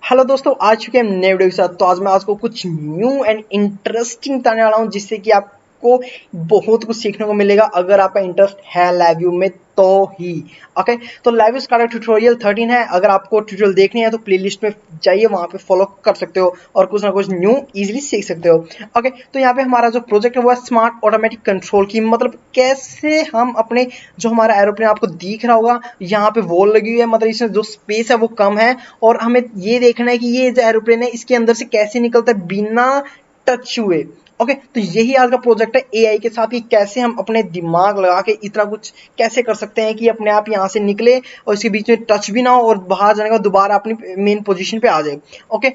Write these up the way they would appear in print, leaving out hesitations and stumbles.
Hello दोस्तों, आ चुके हैं हम नए वीडियो के साथ। तो आज मैं आपको कुछ न्यू एंड इंटरेस्टिंग बताने वाला हूं, जिससे कि आपको बहुत कुछ सीखने को मिलेगा अगर आपका इंटरेस्ट है लाइव व्यू में तो ही। ओके, तो लाइव व्यू का ट्यूटोरियल 13 है। अगर आपको ट्यूटोरियल देखनी है तो प्लेलिस्ट में जाइए, वहां पे फॉलो कर सकते हो और कुछ ना कुछ न्यू इजीली सीख सकते हो। ओके, तो यहाँ पे हमारा जो प्रोजेक्ट है वो है स्मार्ट ऑटोमेटिक कंट्रोल की, मतलब कैसे हम अपने जो हमारा एरोप्लेन आपको दिख रहा होगा, यहाँ पे वॉल लगी हुई है, मतलब इसमें जो स्पेस है वो कम है और हमें ये देखना है कि ये जो एरोप्लेन है इसके अंदर से कैसे निकलता है बिना टच हुए। ओके, तो यही आज का प्रोजेक्ट है एआई के साथ, कि कैसे हम अपने दिमाग लगा के इतना कुछ कैसे कर सकते हैं कि अपने आप यहाँ से निकले और इसके बीच में टच भी ना हो और बाहर जाने के बाद दोबारा अपनी मेन पोजीशन पे आ जाए। ओके,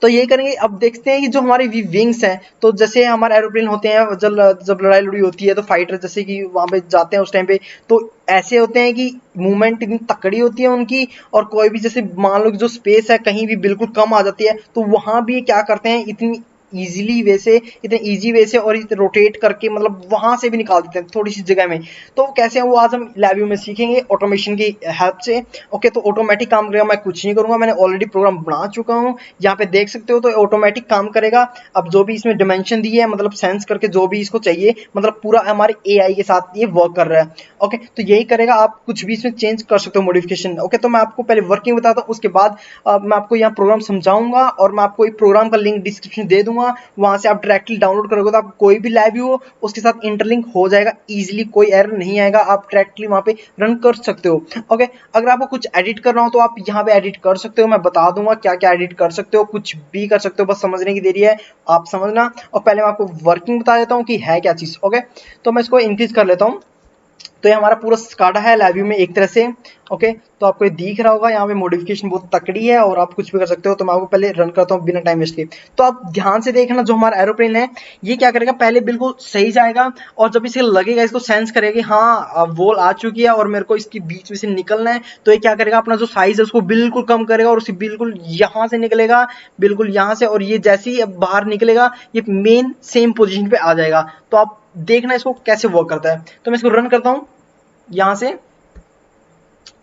तो यही करेंगे। अब देखते हैं कि जो हमारे विंग्स हैं, तो जैसे हमारे एरोप्लेन होते हैं, जब जब लड़ाई लड़ी होती है तो फाइटर जैसे कि वहां पे जाते हैं उस टाइम पे, तो ऐसे होते हैं कि मूवमेंट इतनी तकड़ी होती है उनकी। और कोई भी जैसे मान लो कि जो स्पेस है कहीं भी बिल्कुल कम आ जाती है, तो वहां भी क्या करते हैं इतनी इजीली वे से, इतने इजी वे से और रोटेट करके, मतलब वहां से भी निकाल देते हैं थोड़ी सी जगह में। तो कैसे है वो आज हम लैब में सीखेंगे ऑटोमेशन की हेल्प से। ओके, तो ऑटोमेटिक काम करेगा, मैं कुछ नहीं करूंगा, मैंने ऑलरेडी प्रोग्राम बना चुका हूँ। यहाँ पे देख सकते हो, तो ऑटोमेटिक काम करेगा। अब जो भी इसमें डिमेंशन दी है, मतलब सेंस करके जो भी इसको चाहिए, मतलब पूरा हमारे एआई के साथ ये वर्क कर रहा है। ओके, तो यही करेगा, आप कुछ भी इसमें चेंज कर सकते हो, मॉडिफिकेशन। ओके, तो मैं आपको पहले वर्किंग बताता हूँ, उसके बाद मैं आपको यहाँ प्रोग्राम समझाऊंगा और मैं आपको एक प्रोग्राम का लिंक डिस्क्रिप्शन दे दूंगा। वहां से आप डायरेक्टली डाउनलोड करोगे तो आप कोई भी लाइव हो उसके साथ इंटरलिंक हो जाएगा इजीली, कोई एरर नहीं आएगा, आप डायरेक्टली वहां पे रन कर सकते हो। ओके, अगर आपको कुछ एडिट करना हो तो आप यहाँ पे एडिट कर सकते हो, मैं बता दूंगा क्या क्या एडिट कर सकते हो, कुछ भी कर सकते हो, बस समझने की देरी है, आप समझना। और पहले मैं आपको वर्किंग बता देता हूँ कि है क्या चीज। ओके, तो मैं इसको इंक्रीज कर लेता हूँ। तो ये हमारा पूरा स्काडा है लाइव व्यू में एक तरह से। ओके, तो आपको ये दिख रहा होगा, यहाँ पे मॉडिफिकेशन बहुत तकड़ी है और आप कुछ भी कर सकते हो। तो मैं आपको पहले रन करता हूँ बिना टाइम वेस्ट के। तो आप ध्यान से देखना, जो हमारा एरोप्लेन है ये क्या करेगा, पहले बिल्कुल सही जाएगा और जब इसे लगेगा, इसको सेंस करेगा कि हाँ वॉल आ चुकी है और मेरे को इसके बीच में से निकलना है, तो ये क्या करेगा, अपना जो साइज है उसको बिल्कुल कम करेगा और उसे बिल्कुल यहाँ से निकलेगा, बिल्कुल यहाँ से। और ये जैसे ही बाहर निकलेगा ये मेन सेम पोजिशन पे आ जाएगा। तो आप देखना इसको कैसे वर्क करता है। तो मैं इसको रन करता हूँ यहां से।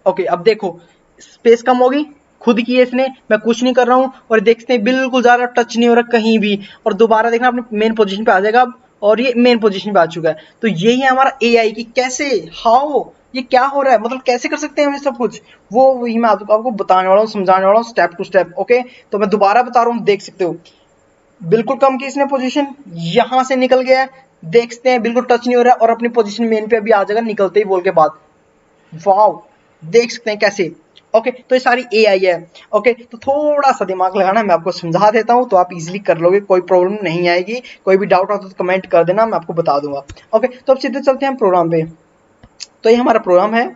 ओके, अब देखो स्पेस कम होगी, खुद की है इसने, मैं कुछ नहीं कर रहा हूं और देखते हैं बिल्कुल ज्यादा टच नहीं हो रहा कहीं भी। और दोबारा देखना अपने मेन पोजीशन पे आ जाएगा अब, और ये मेन पोजीशन पे आ चुका है। तो यही है हमारा एआई की कैसे, हाउ, ये क्या हो रहा है, मतलब कैसे कर सकते हैं हम ये सब कुछ, वो वही मैं आपको बताने वाला हूँ, समझाने वाला हूँ स्टेप टू स्टेप। ओके, तो मैं दोबारा बता रहा हूँ, देख सकते हो बिल्कुल कम की इसने पोजीशन, यहां से निकल गया है, देखते हैं बिल्कुल टच नहीं हो रहा है और अपनी पोजीशन मेन पे अभी आ जाएगा निकलते ही, बोल के बाद। वाओ, देख सकते हैं कैसे। ओके, तो ये सारी एआई है। ओके, तो थोड़ा सा दिमाग लगाना, मैं आपको समझा देता हूं तो आप इजीली कर लोगे, कोई प्रॉब्लम नहीं आएगी। कोई भी डाउट आता तो कमेंट कर देना, मैं आपको बता दूंगा। ओके, तो अब सीधे चलते हैं हम प्रोग्राम पे। तो ये हमारा प्रोग्राम है।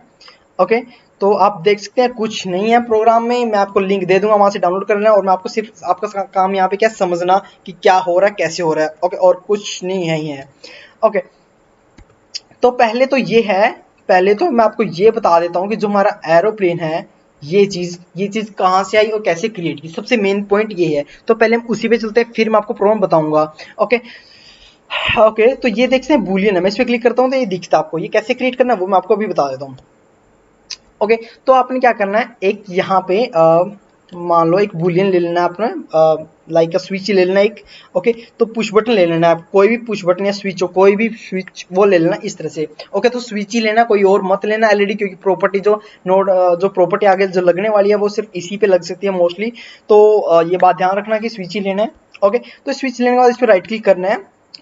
ओके, तो आप देख सकते हैं कुछ नहीं है प्रोग्राम में, मैं आपको लिंक दे दूंगा, वहां से डाउनलोड कर लेना और मैं आपको सिर्फ आपका काम यहाँ पे क्या समझना कि क्या हो रहा है कैसे हो रहा है। ओके, और कुछ नहीं है ही है। ओके, तो पहले तो ये है, पहले तो मैं आपको ये बता देता हूँ कि जो हमारा एरोप्लेन है, ये चीज कहाँ से आई और कैसे क्रिएट की, सबसे मेन पॉइंट ये है। तो पहले हम उसी पे चलते हैं, फिर मैं आपको प्रॉब्लम बताऊंगा। ओके। ओके, तो ये देखते हैं बूलियन है, मैं इस पे क्लिक करता हूँ तो ये दिखता है आपको, ये कैसे क्रिएट करना है वो मैं आपको अभी बता देता हूँ। ओके, तो आपने क्या करना है, एक यहाँ पे मान लो एक बूलियन ले लेना है आपने, लाइक स्विच ले लेना एक। ओके, तो पुश बटन ले लेना है, आप कोई भी पुश बटन या स्विच हो, कोई भी स्विच वो ले लेना इस तरह से। ओके, तो स्विच ही लेना, कोई और मत लेना एलईडी, क्योंकि प्रॉपर्टी जो नोड जो प्रॉपर्टी आगे जो लगने वाली है वो सिर्फ इसी पे लग सकती है मोस्टली। तो ये बात ध्यान रखना कि स्विच ही लेना है। ओके, तो स्विच लेने के बाद इस पर राइट क्लिक करना है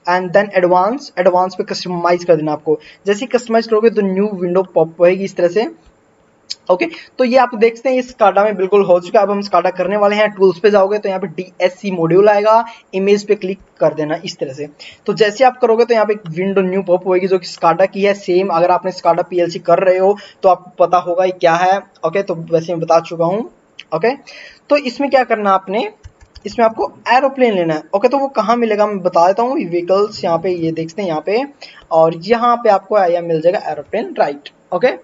एंड देन एडवांस पे कस्टमाइज कर देना आपको। जैसे ही कस्टमाइज करोगे तो न्यू विंडो पॉप होएगी इस तरह से। ओके, तो ये आप देखते हैं ये स्काडा में बिल्कुल हो चुका है। अब हम स्काडा करने वाले हैं, टूल्स पे जाओगे तो यहाँ पे डीएससी मॉड्यूल आएगा, इमेज पे क्लिक कर देना इस तरह से। तो जैसे आप करोगे तो यहाँ पे एक विंडो न्यू पॉप होगी जो कि स्काडा की है सेम। अगर आपने स्काडा पीएलसी कर रहे हो तो आपको पता होगा ये क्या है। ओके, तो वैसे मैं बता चुका हूँ। ओके, तो इसमें क्या करना आपने, इसमें आपको एरोप्लेन लेना है। ओके, तो वो कहाँ मिलेगा मैं बता देता हूँ, व्हीकल्स यहाँ पे, ये देखते हैं यहाँ पे, और यहाँ पे आपको आया मिल जाएगा एरोप्लेन, राइट। ओके,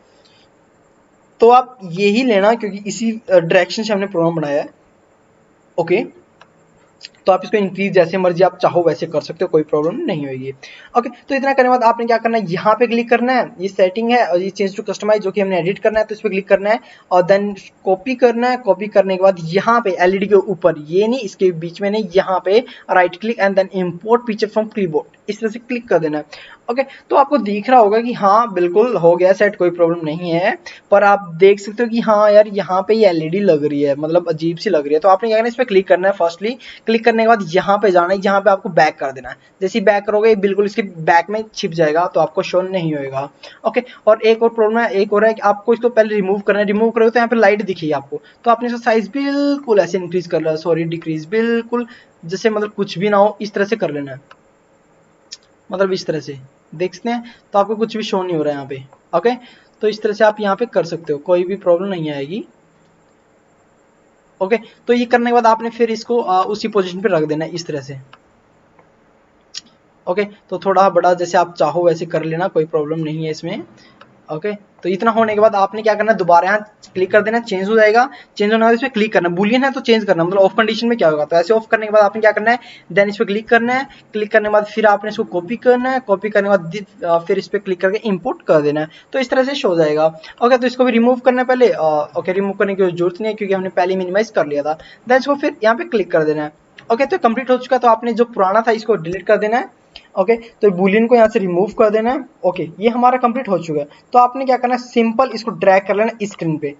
तो आप यही लेना क्योंकि इसी डायरेक्शन से हमने प्रोग्राम बनाया है। ओके, तो आप इसको इंक्रीज जैसे मर्जी आप चाहो वैसे कर सकते हो, कोई प्रॉब्लम नहीं होगी। ओके, तो इतना करने के बाद आपने क्या करना है, यहाँ पे क्लिक करना है, ये सेटिंग है और ये चेंज टू कस्टमाइज जो कि हमने एडिट करना है, तो इस पर क्लिक करना है और देन कॉपी करना है। कॉपी करने के बाद यहाँ पे एलईडी के ऊपर, ये नहीं इसके बीच में नहीं, यहाँ पे right click and then import picture from clipboard, इस तरह से क्लिक कर देना है। ओके, तो आपको दिख रहा होगा कि हाँ बिल्कुल हो गया सेट, कोई प्रॉब्लम नहीं है। पर आप देख सकते हो कि हाँ यार यहाँ पे ये एलईडी लग रही है, मतलब अजीब सी लग रही है। तो आपने क्या करना है, इस पर क्लिक करना है। फर्स्टली क्लिक करने के बाद यहाँ पे जाना है, यहाँ पे आपको बैक कर देना है। जैसे ही बैक करोगे बिल्कुल इसके बैक में छिप जाएगा, तो आपको शो नहीं होगा। ओके, और एक और प्रॉब्लम है, एक और है कि आपको इसको पहले रिमूव करना है। रिमूव करोगे तो यहाँ पे लाइट दिखेगी आपको, तो आपने इसका साइज बिल्कुल ऐसे इंक्रीज कर लेना, सॉरी डिक्रीज, बिल्कुल जैसे मतलब कुछ भी ना हो इस तरह से कर लेना है, मतलब इस तरह से देख सकते हैं, तो आपको कुछ भी शो नहीं हो रहा है यहाँ पे। ओके, तो इस तरह से आप यहाँ पे कर सकते हो, कोई भी प्रॉब्लम नहीं आएगी। ओके, तो ये करने के बाद आपने फिर इसको उसी पोजीशन पे रख देना है इस तरह से। ओके, तो थोड़ा बड़ा जैसे आप चाहो वैसे कर लेना, कोई प्रॉब्लम नहीं है इसमें। ओके, तो इतना होने के बाद आपने क्या करना है, दोबारा यहाँ क्लिक कर देना, चेंज हो जाएगा। चेंज होने के बाद इस पर क्लिक करना, बुलियन है तो चेंज करना, मतलब ऑफ कंडीशन में क्या होगा, तो ऐसे ऑफ करने के बाद आपने क्या करना है, देन इस पर क्लिक करना है। क्लिक करने के बाद फिर आपने इसको कॉपी करना है। कॉपी करने के बाद फिर इस पर क्लिक करके इंपोर्ट कर देना है, तो इस तरह से शो हो जाएगा। ओके, तो इसको भी रिमूव करना है पहले। ओके, रिमूव करने की जरूरत नहीं है क्योंकि हमने पहले मिनिमाइज कर लिया था। देन इसको फिर यहाँ पे क्लिक कर देना है। ओके, तो कंप्लीट हो चुका, तो आपने जो पुराना था इसको डिलीट कर देना है। ओके, तो बूलियन को यहाँ से रिमूव कर देना है। ओके, ये हमारा कंप्लीट हो चुका है। तो आपने क्या करना है, सिंपल इसको ड्रैग कर लेना स्क्रीन पे।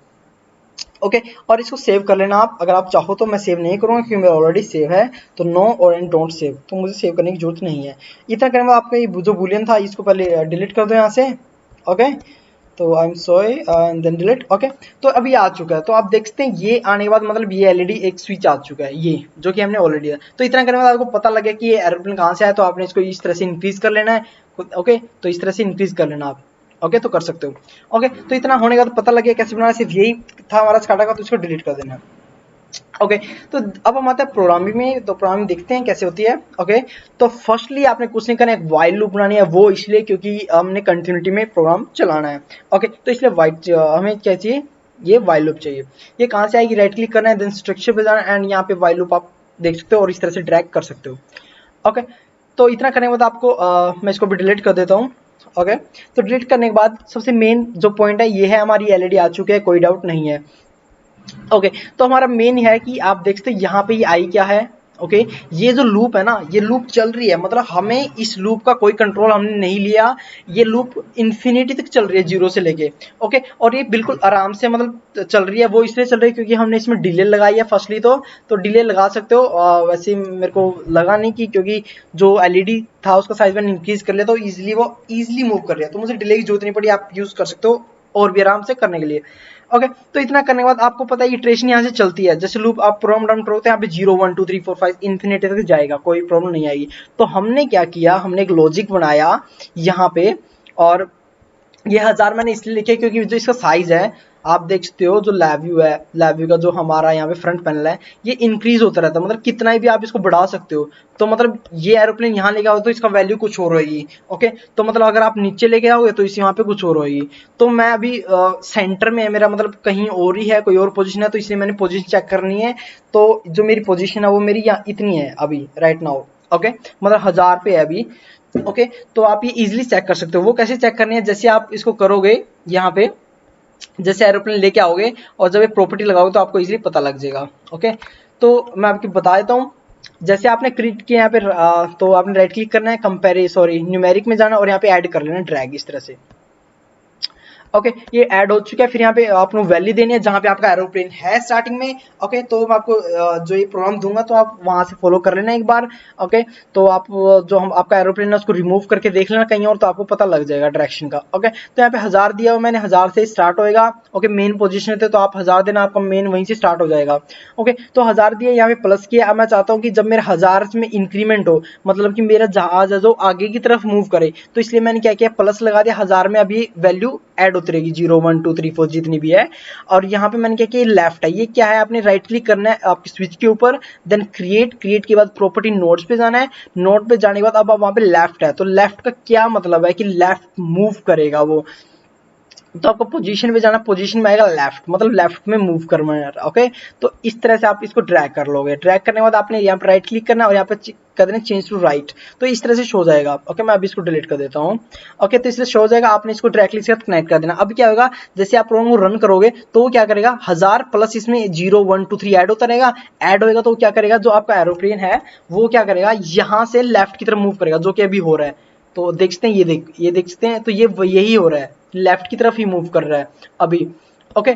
ओके, और इसको सेव कर लेना आप, अगर आप चाहो तो। मैं सेव नहीं करूंगा क्योंकि मेरा ऑलरेडी सेव है, तो नो और एंड डोंट सेव, तो मुझे सेव करने की जरूरत नहीं है। इतना करने के बाद आपका ये जो बूलियन था इसको पहले डिलीट कर दो यहाँ से। ओके, तो I am sorry and then delete. Okay, तो अभी आ चुका है, तो आप देख सकते हैं ये आने के बाद मतलब ये एलईडी एक स्विच आ चुका है, ये जो कि हमने ऑलरेडी है। तो इतना करने के बाद आपको पता लगे कि ये एरोप्लेन कहाँ से आया, तो आपने इसको इस तरह से इंक्रीज कर लेना है। ओके, तो इस तरह से इंक्रीज कर लेना आप। ओके, तो कर सकते हो। ओके, तो इतना होने का तो पता लगे कैसे बनाना, सिर्फ यही था हमारा स्काडा का, तो इसको डिलीट कर देना। ओके, तो अब हम आते हैं प्रोग्रामिंग में। तो प्रोग्रामिंग देखते हैं कैसे होती है। ओके, तो फर्स्टली आपने कुछ नहीं करना, एक वाइल लूप बनानी है, वो इसलिए क्योंकि हमने कंटिन्यूटी में प्रोग्राम चलाना है। ओके, तो इसलिए हमें क्या चाहिए, ये वाइल लूप चाहिए। ये कहाँ से आएगी, राइट क्लिक करना है, देन स्ट्रक्चर पे जाना है एंड यहाँ पे वाइल लूप आप देख सकते हो और इस तरह से ड्रैग कर सकते हो। ओके, तो इतना करने के बाद आपको मैं इसको भी डिलीट कर देता हूँ। ओके, तो डिलीट करने के बाद सबसे मेन जो पॉइंट है ये है, हमारी एलईडी आ चुकी है, कोई डाउट नहीं है। ओके, तो हमारा मेन है कि आप देख सकते हैं यहाँ पे ये आई क्या है। ओके, ये जो लूप है ना, ये लूप चल रही है, मतलब हमें इस लूप का कोई कंट्रोल हमने नहीं लिया। ये लूप इन्फिनिटी तक चल रही है, जीरो से लेके। ओके, और ये बिल्कुल आराम से मतलब चल रही है। वो इसलिए चल रही है क्योंकि हमने इसमें डिले लगाई है फर्स्टली, तो डिले लगा सकते हो। वैसे मेरे को लगा नहीं कि, क्योंकि जो एलईडी था उसका साइज मैंने इंक्रीज कर लिया, तो वो इजिली मूव कर रहा है, तो मुझे डिले की जरूरत नहीं पड़ी। आप यूज कर सकते हो और भी आराम से करने के लिए। ओके, तो इतना करने के बाद आपको पता है इटरेशन यहाँ से चलती है, जैसे लूप आप प्रोग्राम डाउन करोगे यहाँ पे 0 1 2 3 4 5 इन्फिनिटी तक जाएगा, कोई प्रॉब्लम नहीं आएगी। तो हमने क्या किया, हमने एक लॉजिक बनाया यहाँ पे, और ये 1000 मैंने इसलिए लिखे क्योंकि जो इसका साइज है आप देख सकते हो, जो लैब्यू है, लैब्यू का जो हमारा यहाँ पे फ्रंट पैनल है, ये इंक्रीज होता रहता है, मतलब कितना ही भी आप इसको बढ़ा सकते हो। तो मतलब ये एरोप्लेन यहाँ लेके आओ तो इसका वैल्यू कुछ और होगी। ओके, तो मतलब अगर आप नीचे लेके आओगे तो इस यहाँ पे कुछ और होगी। तो मैं अभी सेंटर में है मेरा, मतलब कहीं और ही है, कोई और पोजीशन है, तो इसलिए मैंने पोजीशन चेक करनी है। तो जो मेरी पोजीशन है वो मेरी यहाँ इतनी है अभी राइट नाउ। ओके, मतलब 1000 पे है अभी। ओके, तो आप ये इजीली चेक कर सकते हो। वो कैसे चेक करनी है, जैसे आप इसको करोगे यहाँ पे, जैसे एरोप्लेन लेके आओगे और जब ये प्रॉपर्टी लगाओगे तो आपको इजीली पता लग जाएगा। ओके, तो मैं आपको बता देता हूँ। जैसे आपने क्रिएट किया यहाँ पे, तो आपने राइट क्लिक करना है, न्यूमेरिक में जाना और यहाँ पे ऐड कर लेना ड्रैग इस तरह से। ओके, ये ऐड हो चुका है। फिर यहाँ पे आपको वैल्यू देनी है जहाँ पे आपका एरोप्लेन है स्टार्टिंग में। ओके, तो मैं आपको जो ये प्रोग्राम दूंगा तो आप वहां से फॉलो कर लेना एक बार। ओके, तो आप जो हम आपका एरोप्लेन है उसको रिमूव करके देख लेना कहीं और, तो आपको पता लग जाएगा डायरेक्शन का। ओके, तो यहाँ पे 1000 दिया हुआ मैंने, 1000 से स्टार्ट होएगा। ओके, मेन पोजिशन थे तो आप 1000 देना, आपका मेन वहीं से स्टार्ट हो जाएगा। ओके, तो 1000 दिया, यहाँ पे प्लस किया। अब मैं चाहता हूँ कि जब मेरा 1000 में इंक्रीमेंट हो, मतलब कि मेरा जहाज है जो आगे की तरफ मूव करे, तो इसलिए मैंने क्या किया, प्लस लगा दिया। 1000 में अभी वैल्यू ऐड होती रहेगी, 0 1 2 3 4 जितनी भी है। और यहाँ पे मैंने क्या किया, लेफ्ट है। ये क्या है, आपने राइट क्लिक करना है आपकी स्विच के ऊपर, देन क्रिएट के बाद प्रॉपर्टी नोड्स पे जाना है। नोड पे जाने के बाद अब वहां पे लेफ्ट है, तो लेफ्ट का क्या मतलब है कि लेफ्ट मूव करेगा वो। तो आपको पोजीशन पे जाना, पोजीशन में आएगा लेफ्ट, मतलब लेफ्ट में मूव करना है। ओके, तो इस तरह से आप इसको ड्रैग कर लोगे। ड्रैग करने के बाद आपने यहाँ पे राइट क्लिक करना है और यहाँ पे कर देना चेंज टू राइट, तो इस तरह से शो हो जाएगा। ओके, मैं अभी इसको डिलीट कर देता हूँ। ओके, तो इससे शो हो जाएगा। आपने इसको ड्रैग क्लिक से कनेक्ट कर देना। अब क्या होगा, जैसे आप प्रोग्राम को रन करोगे तो वो क्या करेगा, 1000 प्लस इसमें 0 1 2 3 ऐड होता रहेगा। ऐड होएगा तो क्या करेगा, जो आपका एरोप्लेन है वो क्या करेगा, यहाँ से लेफ्ट की तरफ मूव करेगा, जो कि अभी हो रहा है। तो देख सकते हैं, ये देख सकते हैं, तो ये यही हो रहा है, लेफ्ट की तरफ ही मूव कर रहा है अभी। ओके,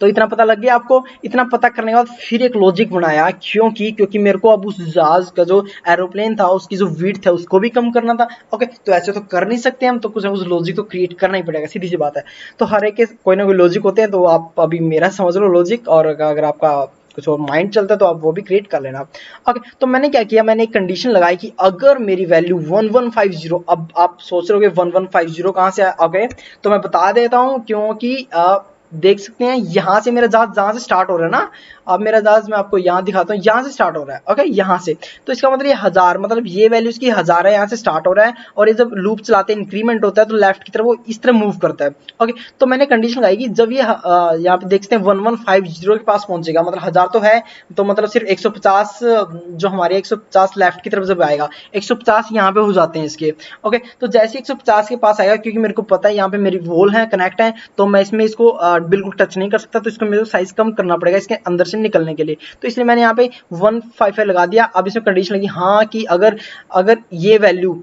तो इतना पता लग गया आपको। इतना पता करने के बाद फिर एक लॉजिक बनाया, क्योंकि मेरे को अब उस जहाज का जो एरोप्लेन था उसकी जो विड्थ है उसको भी कम करना था। ओके, तो ऐसे तो कर नहीं सकते हम, तो कुछ उस लॉजिक को क्रिएट करना ही पड़ेगा, सीधी सी बात है। तो हर एक के कोई ना कोई लॉजिक होते हैं, तो आप अभी मेरा समझ लो लॉजिक, और अगर आपका कुछ और माइंड चलता है तो आप वो भी क्रिएट कर लेना। ओके, तो मैंने क्या किया, मैंने एक कंडीशन लगाई कि अगर मेरी वैल्यू 1150, अब आप सोच रहे हो 1150 कहाँ से आया। ओके, तो मैं बता देता हूँ, क्योंकि देख सकते हैं यहाँ से मेरा जहाज जहां से स्टार्ट हो रहा है ना, अब मेरा जहाज मैं आपको यहाँ दिखाता हूँ, यहाँ से स्टार्ट हो रहा है। ओके, यहाँ से, तो इसका मतलब ये 1000, मतलब ये वैल्यू इसकी 1000 है, यहाँ से स्टार्ट हो रहा है, और ये जब लूप चलाते हैं इंक्रीमेंट होता है तो लेफ्ट की तरफ वो इस तरह मूव करता है। ओके, तो मैंने कंडीशन लगाई कि जब ये यहाँ पे देखते हैं 1150 के पास पहुंचेगा, मतलब 1000 तो है, तो मतलब सिर्फ 150, जो हमारे 150 लेफ्ट की तरफ जब आएगा, 150 यहाँ पे हो जाते हैं इसके। ओके, तो जैसे 150 के पास आएगा, क्योंकि मेरे को पता है यहाँ पे मेरी वॉल है, कनेक्ट है, तो मैं इसमें इसको बिल्कुल टच नहीं कर सकता, तो इसको मेरे को साइज कम करना पड़ेगा इसके अंदर से निकलने के लिए। तो इसलिए मैंने यहाँ पे 155 लगा दिया। अब इसमें कंडीशन लगी हाँ कि अगर ये वैल्यू,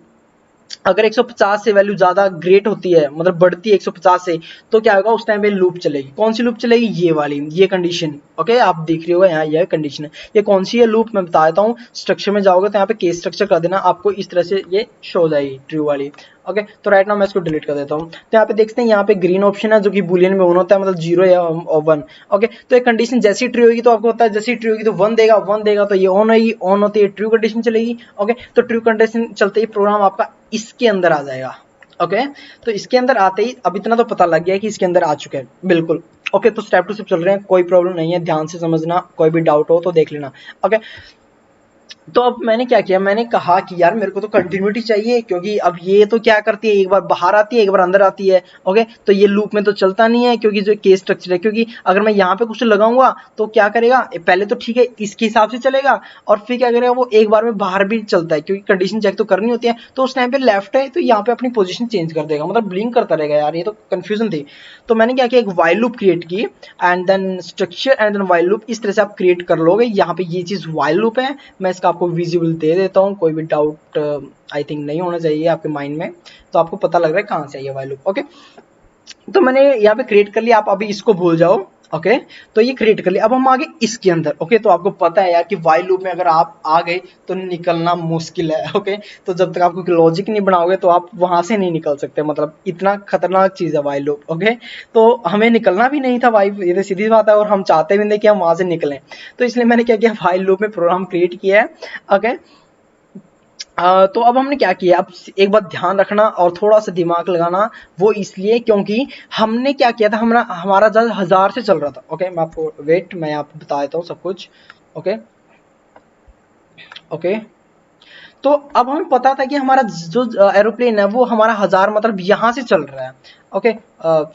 अगर 150 से वैल्यू ज्यादा ग्रेट होती है, मतलब बढ़ती है 150 से, तो क्या होगा, उस टाइम पे लूप चलेगी। कौन सी लूप चलेगी, ये वाली, ये कंडीशन। ओके, आप देख रहे हो यहाँ ये कंडीशन है, ये कौन सी है लूप, मैं बता देता हूँ। स्ट्रक्चर में जाओगे तो यहाँ पे केस स्ट्रक्चर कर देना, आपको इस तरह से ये शो हो जाएगी, ट्रू वाली। ओके, तो राइट नाउ मैं इसको डिलीट कर देता हूँ। तो यहाँ पे देखते हैं, यहाँ पे ग्रीन ऑप्शन है जो कि बुलियन में ऑन होता है, मतलब 0 या 1। ओके, तो एक कंडीशन जैसी ट्रू होगी तो आपको पता है, जैसी ट्रू होगी तो 1 देगा, 1 देगा तो ये ऑन होगी, ऑन होती है ट्रू कंडीशन चलेगी। ओके, तो ट्रू कंडीशन चलते ही प्रोग्राम आपका इसके अंदर आ जाएगा। ओके, तो इसके अंदर आते ही अब इतना तो पता लग गया कि इसके अंदर आ चुके हैं, बिल्कुल। ओके, तो स्टेप टू स्टेप चल रहे हैं, कोई प्रॉब्लम नहीं है, ध्यान से समझना, कोई भी डाउट हो तो देख लेना। ओके, तो अब मैंने क्या किया, मैंने कहा कि यार मेरे को तो कंटिन्यूटी चाहिए, क्योंकि अब ये तो क्या करती है, एक बार बाहर आती है, एक बार अंदर आती है। ओके, तो ये लूप में तो चलता नहीं है, क्योंकि जो केस स्ट्रक्चर है, क्योंकि अगर मैं यहाँ पे कुछ लगाऊंगा तो क्या करेगा, पहले तो ठीक है इसके हिसाब से चलेगा, और फिर क्या करेगा, वो एक बार में बाहर भी चलता है, क्योंकि कंडीशन चेक तो करनी होती है। तो उस टाइम पे लेफ्ट है तो यहाँ पे अपनी पोजिशन चेंज कर देगा, मतलब ब्लिंक करता रहेगा। यार ये तो कंफ्यूजन थी। तो मैंने क्या किया, एक वाइल लूप क्रिएट की, and then structure and then while loop, इस तरह से आप क्रिएट कर लोगे। यहाँ पे ये चीज वाइल लूप है, मैं इसका आपको विजिबल दे देता हूँ, कोई भी डाउट आई थिंक नहीं होना चाहिए आपके माइंड में, तो आपको पता लग रहा है कहाँ से आई है वाइल लूप। ओके, तो मैंने यहाँ पे क्रिएट कर लिया, आप अभी इसको भूल जाओ। ओके, तो ये क्रिएट कर लिया। अब हम आगे इसके अंदर। ओके, तो आपको पता है यार कि वाइल लूप में अगर आप आ गए तो निकलना मुश्किल है। ओके, तो जब तक आप कोई लॉजिक नहीं बनाओगे तो आप वहां से नहीं निकल सकते, मतलब इतना खतरनाक चीज है वाइल लूप। ओके, तो हमें निकलना भी नहीं था भाई, ये तो सीधी बात है, और हम चाहते भी नहीं कि हम वहां से निकलें। तो इसलिए मैंने क्या किया, वाइल लूप में प्रोग्राम क्रिएट किया है। ओके, तो अब हमने क्या किया, अब एक बात ध्यान रखना और थोड़ा सा दिमाग लगाना, वो इसलिए क्योंकि हमने क्या किया था, हमारा जहाज 1000 से चल रहा था। ओके, मैं आपको वेट, मैं आपको बता देता हूँ सब कुछ। ओके, ओके, तो अब हमें पता था कि हमारा जो एरोप्लेन है वो हमारा 1000, मतलब यहाँ से चल रहा है। ओके,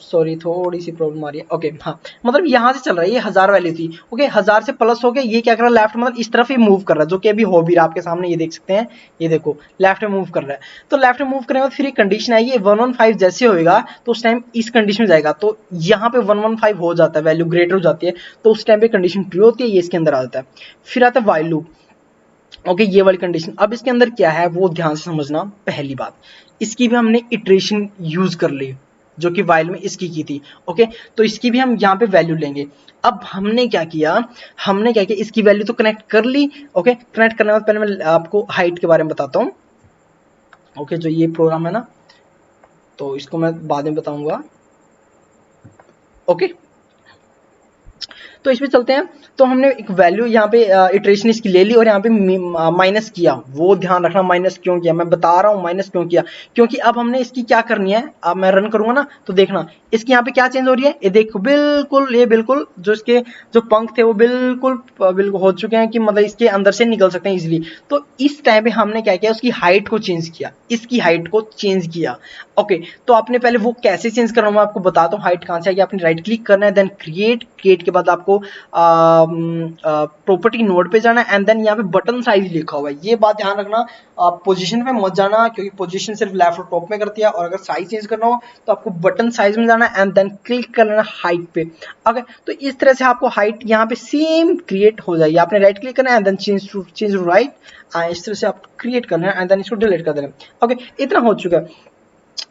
सॉरी थोड़ी सी प्रॉब्लम आ रही है। ओके, हाँ, मतलब यहाँ से चल रहा है, ये 1000 वैल्यू थी। ओके, 1000 से प्लस हो गया, ये क्या कर रहा है, लेफ्ट, मतलब इस तरफ ही मूव कर रहा है, जो कि अभी हो भी रहा है आपके सामने, ये देख सकते हैं, ये देखो लेफ्ट में मूव कर रहा है। तो लेफ्ट में मूव करने के बाद फिर एक कंडीशन आएगी, 115 जैसे होगा तो उस टाइम इस कंडीशन में जाएगा, तो यहाँ पे 115 हो जाता है, वैल्यू ग्रेटर हो जाती है, तो उस टाइम पे कंडीशन ट्रू होती है, ये इसके अंदर आ जाता है। फिर आता है वाइल लूप। ओके, ये वाली कंडीशन, अब इसके अंदर क्या है वो ध्यान से समझना। पहली बात, इसकी भी हमने इटरेशन यूज कर ली, जो कि वाइल में इसकी की थी। ओके, तो इसकी भी हम यहाँ पे वैल्यू लेंगे। अब हमने क्या किया, इसकी वैल्यू तो कनेक्ट कर ली। ओके, कनेक्ट करने के बाद पहले मैं आपको हाइट के बारे में बताता हूँ। ओके, जो ये प्रोग्राम है ना, तो इसको मैं बाद में बताऊंगा। ओके, तो इसमें चलते हैं। तो हमने एक वैल्यू यहाँ पे इटरेशन इसकी ले ली और यहाँ पे माइनस किया। वो ध्यान रखना माइनस क्यों किया, मैं बता रहा हूँ माइनस क्यों किया, क्योंकि अब हमने इसकी क्या करनी है, अब मैं रन करूंगा ना तो देखना इसकी यहाँ पे क्या चेंज हो रही है, ये देखो बिल्कुल, ये बिल्कुल जो इसके जो पंख थे वो बिल्कुल बिल्कुल हो चुके हैं कि मतलब इसके अंदर से निकल सकते हैं इजिली। तो इस टाइम पे हमने क्या किया, उसकी हाइट को चेंज किया, इसकी हाइट को चेंज किया। ओके, तो आपने पहले वो कैसे चेंज करना मैं आपको बताता हूँ। हाइट कहाँ से आएगी, आपने राइट क्लिक करना है, देन क्रिएट के बाद आपको प्रॉपर्टी नोड पे जाना है एंड देन यहाँ पे बटन साइज लिखा हुआ है। ये बात ध्यान रखना, आप पोजीशन पे मत जाना क्योंकि पोजीशन सिर्फ लेफ्ट और टॉप में करती है, और अगर साइज चेंज करना हो तो आपको बटन साइज में जाना है एंड देन क्लिक कर लेना हाइट पे। ओके, तो इस तरह से आपको हाइट यहाँ पे सेम क्रिएट हो जाएगी। आपने राइट क्लिक करना है and then change to right, इस तरह से आप क्रिएट करना है एंड देन इसको डिलीट कर देना। ओके, इतना हो चुका है।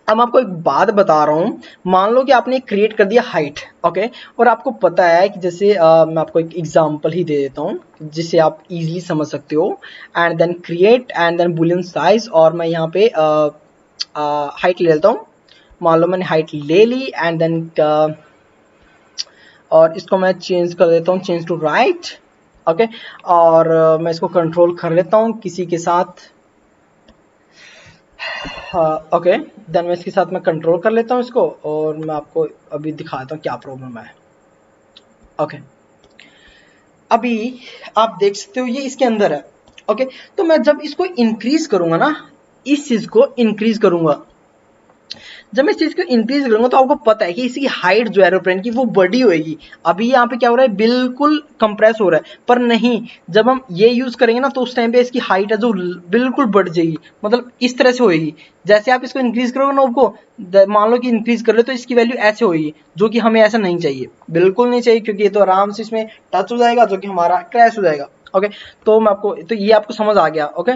अब आपको एक बात बता रहा हूँ, मान लो कि आपने क्रिएट कर दिया हाइट, ओके, और आपको पता है कि जैसे मैं आपको एक एग्जांपल ही दे देता हूँ जिससे आप इजीली समझ सकते हो। And then create and then boolean size, और मैं यहाँ पे हाइट ले लेता हूँ। मान लो मैंने हाइट ले ली एंड देन और इसको मैं चेंज कर देता हूँ, चेंज टू राइट। ओके, और मैं इसको कंट्रोल कर लेता हूँ किसी के साथ। ओके, देन मैं इसके साथ मैं कंट्रोल कर लेता हूँ इसको, और मैं आपको अभी दिखाता हूँ क्या प्रॉब्लम है। ओके, अभी आप देख सकते हो ये इसके अंदर है। ओके, तो मैं जब इसको इंक्रीज करूंगा ना, इस चीज को इंक्रीज करूंगा, जब मैं इस चीज को इंक्रीज करूंगा तो आपको पता है कि इसकी हाइट जो एरोप्लेन की वो बड़ी होगी। अभी यहाँ पे क्या हो रहा है, बिल्कुल कंप्रेस हो रहा है, पर नहीं, जब हम ये यूज करेंगे ना तो उस टाइम पे इसकी हाइट है जो बिल्कुल बढ़ जाएगी, मतलब इस तरह से होगी। जैसे आप इसको इंक्रीज करोगे ना, आपको मान लो कि इंक्रीज कर ले तो इसकी वैल्यू ऐसे होगी, जो कि हमें ऐसा नहीं चाहिए, बिल्कुल नहीं चाहिए, क्योंकि ये तो आराम से इसमें टच हो जाएगा जो कि हमारा क्रैश हो जाएगा। ओके, तो मैं आपको, तो ये आपको समझ आ गया। ओके,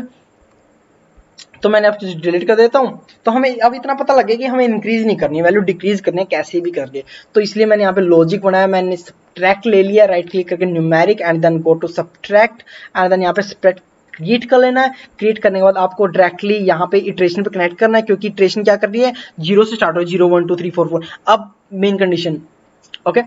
तो मैंने अब डिलीट कर देता हूँ। तो हमें अब इतना पता लगे कि हमें इंक्रीज नहीं करनी है, वैल्यू डिक्रीज करनी है कैसे भी करके। तो इसलिए मैंने यहाँ पे लॉजिक बनाया, मैंने सब्ट्रैक्ट ले लिया, राइट क्लिक करके numeric and then go to subtract and then यहाँ पे स्प्रेड क्रिएट कर लेना है। क्रिएट करने के बाद आपको डायरेक्टली यहाँ पे इटरेशन पे कनेक्ट करना है, क्योंकि इटरेशन क्या कर रही है, 0 से स्टार्ट हो, 0 1 2 3 4 4। अब मेन कंडीशन, ओके,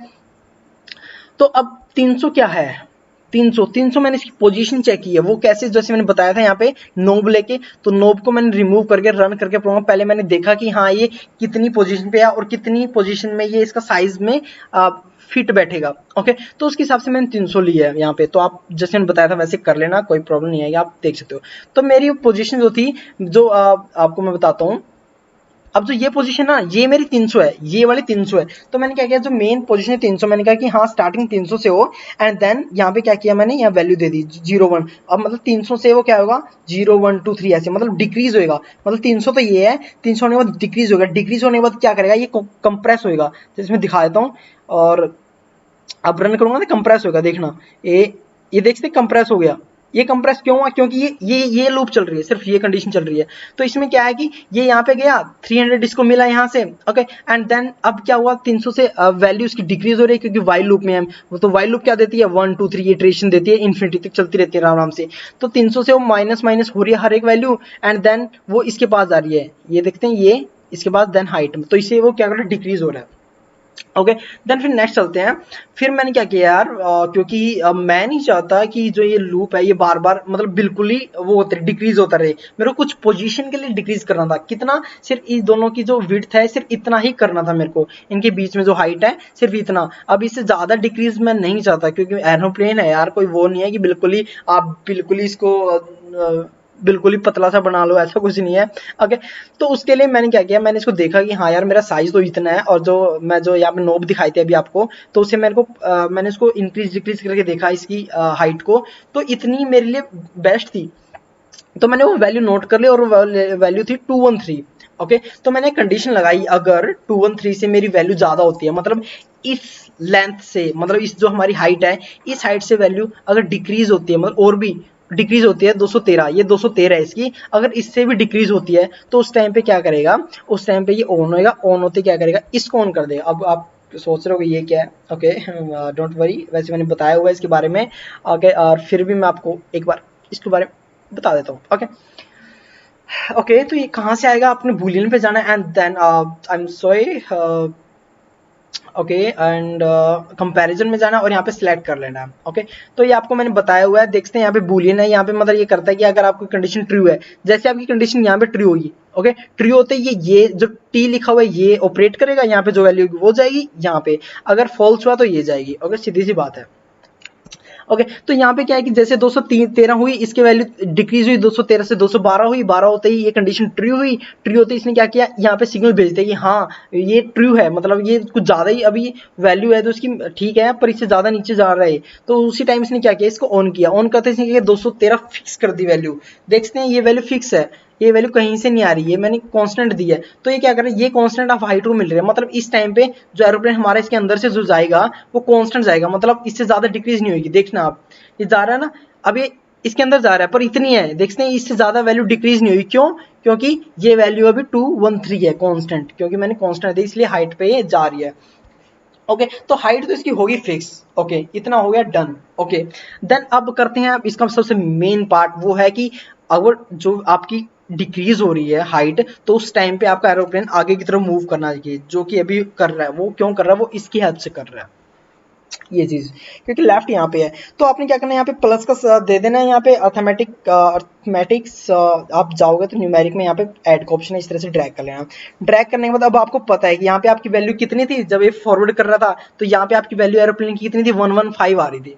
तो अब 300 क्या है, 300 मैंने इसकी पोजीशन चेक की है। वो कैसे, जैसे मैंने बताया था यहाँ पे नोब लेके, तो नोब को मैंने रिमूव करके रन करके पहले मैंने देखा कि हाँ ये कितनी पोजीशन पे है और कितनी पोजीशन में ये इसका साइज में फिट बैठेगा। ओके, तो उसके हिसाब से मैंने 300 लिया है यहाँ पे। तो आप जैसे मैंने बताया था वैसे कर लेना, कोई प्रॉब्लम नहीं आएगी, आप देख सकते हो। तो मेरी पोजीशन जो थी, जो आपको मैं बताता हूँ, अब जो ये पोजीशन ना, ये मेरी 300 है, ये वाली 300 है। तो मैंने क्या किया, जो मेन पोजीशन है 300, मैंने कहा कि हाँ स्टार्टिंग 300 से हो, एंड देन यहाँ पे क्या किया मैंने, यहाँ वैल्यू दे दी 0 1। अब मतलब 300 से वो क्या होगा, 0 1 2 3 ऐसे, मतलब डिक्रीज होएगा। मतलब 300 तो ये है, 300 होने के बाद डिक्रीज होगा, डिक्रीज होने के बाद क्या करेगा, ये कंप्रेस होएगा। तो इसमें दिखा देता हूँ, और अब रन करूंगा ना कंप्रेस होगा, देखना ये देख सकते कंप्रेस हो गया। ये कंप्रेस क्यों हुआ, क्योंकि ये लूप चल रही है, सिर्फ ये कंडीशन चल रही है। तो इसमें क्या है कि ये यहाँ पे गया, 300 इसको मिला यहाँ से। ओके, एंड देन अब क्या हुआ, 300 से वैल्यू इसकी डिक्रीज हो रही है, क्योंकि वाइल लूप में है वो। तो वाइल लूप क्या देती है, 1 2 3 इटरेशन देती है, इन्फिनिटी तक चलती रहती है आराम से। तो 300 से वो माइनस माइनस हो रही है हर एक वैल्यू, एंड देन वो इसके पास आ रही है, ये देखते हैं, ये इसके पास देन हाइट में, तो इसे वो क्या कर रहा है, डिक्रीज हो रहा है। ओके, देन फिर नेक्स्ट चलते हैं। फिर मैंने क्या किया यार, क्योंकि मैं नहीं चाहता कि जो ये लूप है ये बार बार मतलब बिल्कुल ही वो होते डिक्रीज होता रहे। मेरे को कुछ पोजीशन के लिए डिक्रीज करना था, कितना, सिर्फ इस दोनों की जो विड्थ है सिर्फ इतना ही करना था मेरे को, इनके बीच में जो हाइट है सिर्फ इतना। अब इससे ज्यादा डिक्रीज मैं नहीं चाहता, क्योंकि एरोप्लेन है यार, कोई वो नहीं है कि बिल्कुल ही आप बिल्कुल ही इसको बिल्कुल ही पतला सा बना लो, ऐसा कुछ नहीं है। ओके, तो उसके लिए मैंने क्या किया, मैंने इसको देखा कि हाँ यार मेरा साइज तो इतना है, और जो मैं जो यहाँ पे नोब दिखाई थी अभी आपको, तो उससे मेरे को मैंने इसको इंक्रीज डिक्रीज करके देखा इसकी हाइट को, तो इतनी मेरे लिए बेस्ट थी। तो मैंने वो वैल्यू नोट कर ली, और वैल्यू थी 213। ओके, तो मैंने कंडीशन लगाई, अगर 213 से मेरी वैल्यू ज्यादा होती है, मतलब इस लेंथ से, मतलब इस जो हमारी हाइट है, इस हाइट से वैल्यू अगर डिक्रीज होती है, मतलब और भी डिक्रीज होती है, 213, ये 213 है इसकी, अगर इससे भी डिक्रीज होती है तो उस टाइम पे क्या करेगा, उस टाइम पे ये ऑन होएगा, ऑन होते क्या करेगा, इसको ऑन कर देगा। अब आप सोच रहे हो ये क्या है, ओके, डोंट वरी, वैसे मैंने बताया हुआ है इसके बारे में। ओके, और फिर भी मैं आपको एक बार इसके बारे में बता देता हूँ। ओके, ओके, तो ये कहाँ से आएगा, आपने बूलियन पे जाना है, and then I am sorry, okay and comparison में जाना और यहाँ पे सिलेक्ट कर लेना। ओके तो ये आपको मैंने बताया हुआ है। देखते हैं यहाँ पे बूलियन है, यहाँ पे मतलब ये करता है कि अगर आपकी कंडीशन ट्रू है, जैसे आपकी कंडीशन यहाँ पे ट्रू होगी, ओके ट्रू होते ही ये जो टी लिखा हुआ है ये ऑपरेट करेगा, यहाँ पे जो वैल्यू होगी वो जाएगी यहाँ पे, अगर फॉल्स हुआ तो ये जाएगी। ओके सीधी सी बात है। ओके तो यहाँ पे क्या है कि जैसे 213 हुई, इसकी वैल्यू डिक्रीज हुई 213 से 212 हुई, 12 होते ही ये कंडीशन ट्रू हुई। ट्रू होते ही इसने क्या किया, यहाँ पे सिग्नल भेज दिया कि हाँ ये ट्रू है, मतलब ये कुछ ज्यादा ही अभी वैल्यू है तो इसकी ठीक है, पर इससे ज्यादा नीचे जा रहा है। तो उसी टाइम इसने क्या किया, इसको ऑन किया। ऑन करते इसने क्या किया, 213 फिक्स कर दी वैल्यू। देखते हैं ये वैल्यू फिक्स है, ये वैल्यू कहीं से नहीं आ रही है, मैंने कांस्टेंट दी है। तो ये क्या कर रहा है, ये कांस्टेंट ऑफ हाइट को मिल रहा है, मतलब इस टाइम पे जो एरोप्लेन हमारे इसके अंदर से जो जाएगा वो कांस्टेंट जाएगा, मतलब इससे ज्यादा डिक्रीज नहीं होगी। देखना आप, ये जा रहा है ना, अब ये इसके अंदर जा रहा है पर इतनी है, देखते हैं इससे ज्यादा वैल्यू डिक्रीज नहीं हुई। क्यों? क्योंकि ये वैल्यू अभी 213 है कांस्टेंट, क्योंकि मैंने कांस्टेंट दी इसलिए हाइट पे ये जा रही है। ओके तो हाइट तो इसकी होगी फिक्स। ओके इतना हो गया डन। ओके देन अब करते हैं, अब इसका सबसे मेन पार्ट वो है कि अगर जो आपकी डिक्रीज हो रही है हाइट, तो उस टाइम पे आपका एरोप्लेन आगे की तरफ मूव करना चाहिए, जो कि अभी कर रहा है। वो क्यों कर रहा है, वो इसकी हेल्प से कर रहा है ये चीज, क्योंकि लेफ्ट यहाँ पे है। तो आपने क्या करना है, यहाँ पे प्लस का दे देना है, यहाँ पे अर्थमेटिक्स आप जाओगे तो न्यूमेरिक में यहाँ पे ऐड का ऑप्शन है, इस तरह से ड्रैग कर लेना। ड्रैग करने के बाद अब आपको पता है कि यहाँ पे आपकी वैल्यू कितनी थी जब ये फॉरवर्ड कर रहा था, तो यहाँ पे आपकी वैल्यू एरोप्लेन की कितनी थी, 115 आ रही थी।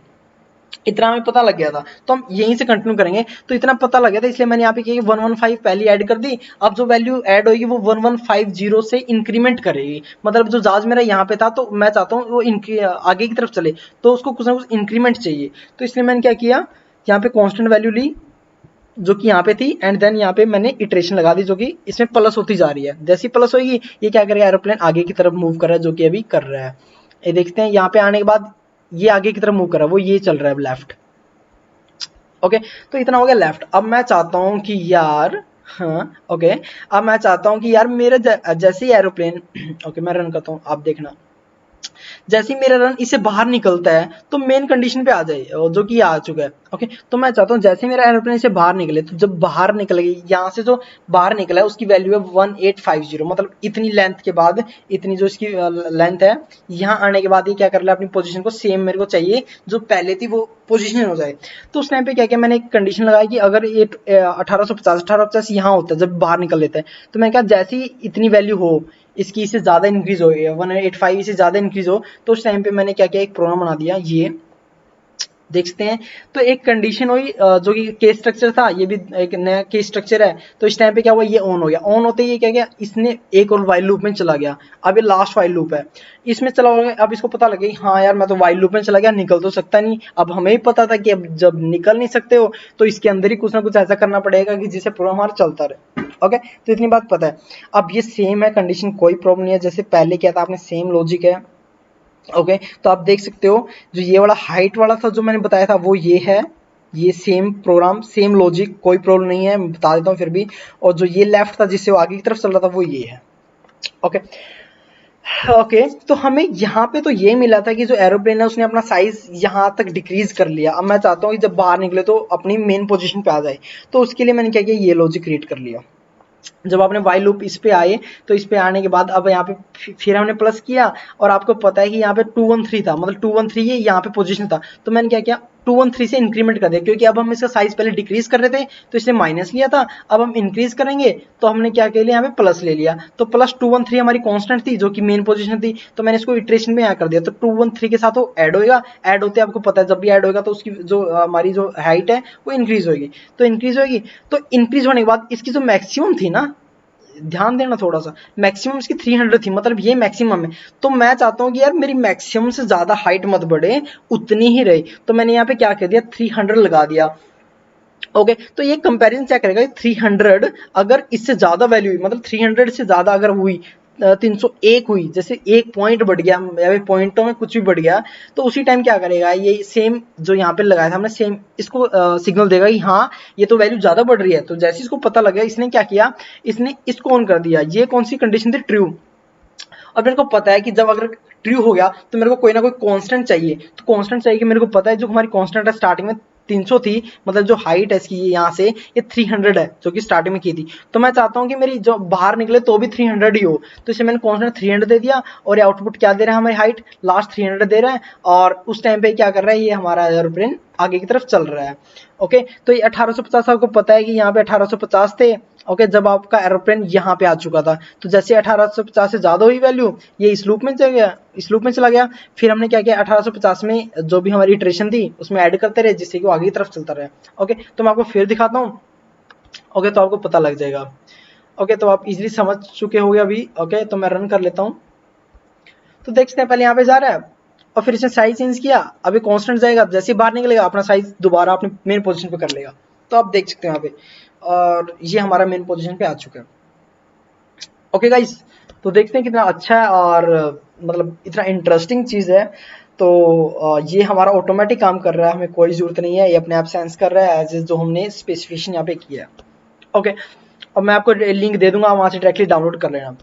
इतना हमें पता लग गया था, तो हम यहीं से कंटिन्यू करेंगे। तो इतना पता लग गया था इसलिए मैंने यहाँ पे किया 115 पहले ऐड कर दी। अब जो वैल्यू ऐड होगी वो 1150 से इंक्रीमेंट करेगी, मतलब जो जहाज मेरा यहाँ पे था तो मैं चाहता हूँ वो आगे की तरफ चले, तो उसको कुछ ना कुछ इंक्रीमेंट चाहिए। तो इसलिए मैंने क्या किया, यहाँ पे कांस्टेंट वैल्यू ली जो कि यहाँ पे थी, एंड देन यहाँ पे मैंने इटरेशन लगा दी जो कि इसमें प्लस होती जा रही है। जैसी प्लस होगी ये क्या करेगा, एरोप्लेन आगे की तरफ मूव कर रहा है, जो कि अभी कर रहा है। ये देखते हैं यहाँ पे आने के बाद ये आगे की तरफ मूव कर रहा है, वो ये चल रहा है लेफ्ट। ओके तो इतना हो गया लेफ्ट। अब मैं चाहता हूं कि यार, हाँ ओके अब मैं चाहता हूं कि यार मेरे जैसे ही एरोप्लेन ओके मैं रन करता हूं, आप देखना जैसे ही मेरा रन इससे बाहर निकलता है तो मेन कंडीशन पे आ जाए, जो कि आ चुका है। ओके तो मैं चाहता हूँ जैसे मेरा एरोप्लेन से बाहर निकले, तो जब बाहर निकलेगी यहाँ से जो बाहर निकला है उसकी वैल्यू है 1850, मतलब इतनी लेंथ के बाद, इतनी जो इसकी लेंथ है, यहाँ आने के बाद ये क्या कर रहा है, अपनी पोजीशन को सेम मेरे को चाहिए जो पहले थी वो पोजीशन हो जाए। तो उस टाइम पे क्या किया, मैंने एक कंडीशन लगाई कि अगर ये 1850 यहाँ होता है जब बाहर निकल लेता है, तो मैंने कहा जैसी इतनी वैल्यू हो इसकी, इससे ज्यादा इंक्रीज हो, 185 से ज्यादा इंक्रीज हो, तो उस टाइम पे मैंने क्या किया, एक प्रोग्राम बना दिया। ये देखते हैं तो एक कंडीशन हुई जो कि केस स्ट्रक्चर था, ये भी एक नया केस स्ट्रक्चर है। तो इस टाइम पे क्या हुआ, ये ऑन हो गया। ऑन होते ही ये क्या गया, इसने एक और वाइल लूप में चला गया। अब ये लास्ट वाइल लूप है, इसमें चला गया। अब इसको पता लगे हाँ यार मैं तो वाइल लूप में चला गया, निकल तो सकता नहीं। अब हमें ही पता था कि अब जब निकल नहीं सकते हो तो इसके अंदर ही कुछ ना कुछ ऐसा करना पड़ेगा कि जिससे प्रोग्राम हमारा चलता रहे। ओके तो इतनी बात पता है। अब ये सेम है कंडीशन, कोई प्रॉब्लम नहीं है, जैसे पहले क्या था आपने सेम लॉजिक है। ओके तो आप देख सकते हो जो ये वाला हाइट वाला था जो मैंने बताया था वो ये है, ये सेम प्रोग्राम सेम लॉजिक, कोई प्रॉब्लम नहीं है, बता देता हूँ फिर भी। और जो ये लेफ्ट था जिससे वो आगे की तरफ चल रहा था वो ये है। ओके ओके तो हमें यहाँ पे तो ये मिला था कि जो एरोप्लेन है उसने अपना साइज यहाँ तक डिक्रीज कर लिया। अब मैं चाहता हूँ कि जब बाहर निकले तो अपनी मेन पोजीशन पे आ जाए, तो उसके लिए मैंने क्या किया, ये लॉजिक क्रिएट कर लिया। जब आपने वाइल लूप इस पे आए तो इस पे आने के बाद अब यहाँ पे फिर हमने प्लस किया, और आपको पता है कि यहाँ पे 213 था, मतलब 213 ये यहाँ पे पोजीशन था, तो मैंने क्या किया 213 से इंक्रीमेंट कर दिया, क्योंकि अब हम इसका साइज पहले डिक्रीज कर रहे थे तो इसने माइनस लिया था, अब हम इंक्रीज करेंगे तो हमने क्या किया, यहाँ पे प्लस ले लिया। तो प्लस 213 हमारी कांस्टेंट थी जो कि मेन पोजीशन थी, तो मैंने इसको इटरेशन में यहाँ कर दिया। तो 213 के साथ वो ऐड होगा, ऐड होते आपको पता है जब भी ऐड होगा तो उसकी जो हमारी जो हाइट है वो इंक्रीज होगी। तो इंक्रीज होगी, तो इंक्रीज होने के बाद इसकी जो मैक्सिमम थी ना, ध्यान देना थोड़ा सा, मैक्सिमम इसकी 300 थी, मतलब ये मैक्सिमम है। तो मैं चाहता हूँ कि यार मेरी मैक्सिमम से ज्यादा हाइट मत बढ़े, उतनी ही रहे। तो मैंने यहाँ पे क्या कर दिया, 300 लगा दिया। ओके तो ये कंपैरिजन क्या करेगा, 300 अगर इससे ज्यादा वैल्यू हुई, मतलब 300 से ज्यादा अगर हुई, 301 हुई, जैसे एक पॉइंट बढ़ गया या पॉइंटों में कुछ भी बढ़ गया, तो उसी टाइम क्या करेगा, ये सेम जो यहाँ पे लगाया था हमने सेम इसको सिग्नल देगा कि हाँ ये तो वैल्यू ज्यादा बढ़ रही है। तो जैसे इसको पता लगा इसने क्या किया, इसने इसको ऑन कर दिया। ये कौन सी कंडीशन थी, ट्रू। और मेरे को पता है कि जब अगर ट्रू हो गया तो मेरे को कोई ना कोई कांस्टेंट चाहिए, तो कांस्टेंट चाहिए कि मेरे को पता है जो हमारी कांस्टेंट है स्टार्टिंग में 300 थी, मतलब जो हाइट है इसकी यहाँ से ये 300 है जो कि स्टार्टिंग में की थी। तो मैं चाहता हूँ कि मेरी जो बाहर निकले तो भी 300 ही हो, तो इसे मैंने कॉन्स्टेंट 300 दे दिया और ये आउटपुट क्या दे रहा है, हमारी हाइट लास्ट 300 दे रहा है और उस टाइम पे क्या कर रहा है, ये हमारा एरोप्लेन आगे की तरफ चल रहा है। ओके, तो ये 1850 आपको पता है कि यहाँ पे 1850 थे। ओके, जब आपका एरोप्लेन यहाँ पे आ चुका था, तो जैसे 1850 से ज्यादा हुई वैल्यू, ये इस लूप में चला गया, इस लूप में चला गया। फिर हमने क्या किया, 1850 में जो भी हमारी इटरेशन थी उसमें ऐड करते रहे जिससे कि वो आगे की तरफ चलता रहे। ओके, तो मैं आपको फिर दिखाता हूँ। ओके, तो आपको पता लग जाएगा। ओके, तो आप इजीली समझ चुके होंगे अभी। ओके, तो मैं रन कर लेता हूँ। तो देखते हैं, पहले यहाँ पे जा रहा है और फिर इसने साइज चेंज किया, अभी कांस्टेंट जाएगा, जैसे ही बाहर निकलेगा अपना साइज दोबारा अपने मेन पोजीशन पे कर लेगा। तो आप देख सकते हैं यहाँ पे, और ये हमारा मेन पोजीशन पे आ चुका है। ओके गाइस, तो देखते हैं कितना अच्छा है और मतलब इतना इंटरेस्टिंग चीज़ है। तो ये हमारा ऑटोमेटिक काम कर रहा है, हमें कोई ज़रूरत नहीं है, ये अपने आप सेंस कर रहा है एज जो हमने स्पेसिफिकेशन यहाँ पे किया है। ओके, और मैं आपको लिंक दे दूंगा, वहाँ से डायरेक्टली डाउनलोड कर लेना।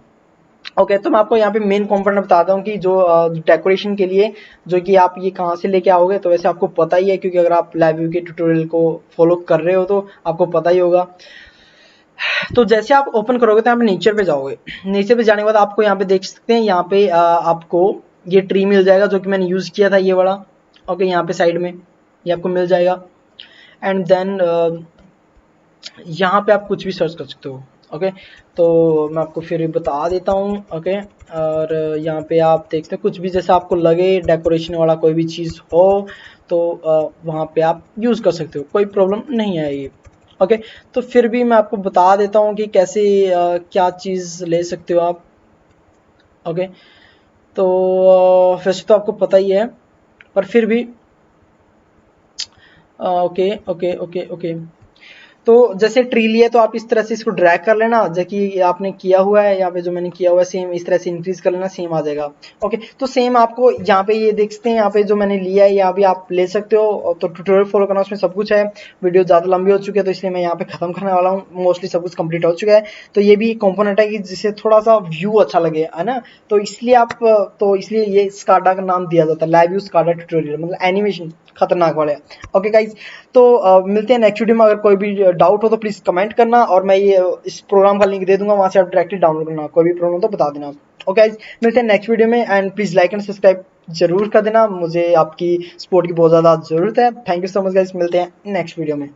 ओके, तो मैं आपको यहाँ पे मेन कंपोनेंट बताता हूँ कि जो डेकोरेशन के लिए जो कि आप ये कहाँ से लेके आओगे। तो वैसे आपको पता ही है, क्योंकि अगर आप LabVIEW के ट्यूटोरियल को फॉलो कर रहे हो तो आपको पता ही होगा। तो जैसे आप ओपन करोगे तो यहाँ पे नेचर पे जाओगे, नेचर पे जाने के बाद आपको यहाँ पे देख सकते हैं, यहाँ पे आपको ये ट्री मिल जाएगा जो कि मैंने यूज़ किया था, ये वाला। ओके, यहाँ पे साइड में ये आपको मिल जाएगा। एंड देन यहाँ पे आप कुछ भी सर्च कर सकते हो। ओके, तो मैं आपको फिर बता देता हूँ। ओके, और यहाँ पे आप देखते हैं कुछ भी जैसा आपको लगे डेकोरेशन वाला कोई भी चीज़ हो तो वहाँ पे आप यूज़ कर सकते हो, कोई प्रॉब्लम नहीं आएगी। ओके, तो फिर भी मैं आपको बता देता हूँ कि कैसे क्या चीज़ ले सकते हो आप। ओके, तो वैसे तो आपको पता ही है, पर फिर भी ओके ओके ओके ओके। तो जैसे ट्री लिया तो आप इस तरह से इसको ड्रैग कर लेना, जैसे कि आपने किया हुआ है यहाँ पे, जो मैंने किया हुआ है सेम इस तरह से इंक्रीज कर लेना, सेम आ जाएगा। ओके, तो सेम आपको यहाँ पे ये देख सकते हैं, यहाँ पे जो मैंने लिया है यहाँ भी आप ले सकते हो। तो ट्यूटोरियल फॉलो करना, उसमें सब कुछ है। वीडियो ज़्यादा लंबी हो चुकी है तो इसलिए मैं यहाँ पे खत्म करने वाला हूँ, मोस्टली सब कुछ कंप्लीट हो चुका है। तो ये भी एक कॉम्पोनेंट है कि जिससे थोड़ा सा व्यू अच्छा लगे, है ना। तो इसलिए आप, तो इसलिए ये स्काडा का नाम दिया जाता है, LabVIEW स्काडा ट्यूटोरियल, मतलब एनिमेशन खतरनाक वाले। ओके गाइज, तो मिलते हैं नेक्स्ट वीडियो में। अगर कोई भी डाउट हो तो प्लीज़ कमेंट करना, और मैं ये इस प्रोग्राम का लिंक दे दूंगा, वहाँ से आप डायरेक्टली डाउनलोड करना, कोई भी प्रॉब्लम हो तो बता देना। ओके गाइज, मिलते हैं नेक्स्ट वीडियो में, and please like and subscribe जरूर कर देना, मुझे आपकी सपोर्ट की बहुत ज़्यादा ज़रूरत है। Thank you so much guys, मिलते हैं नेक्स्ट वीडियो में।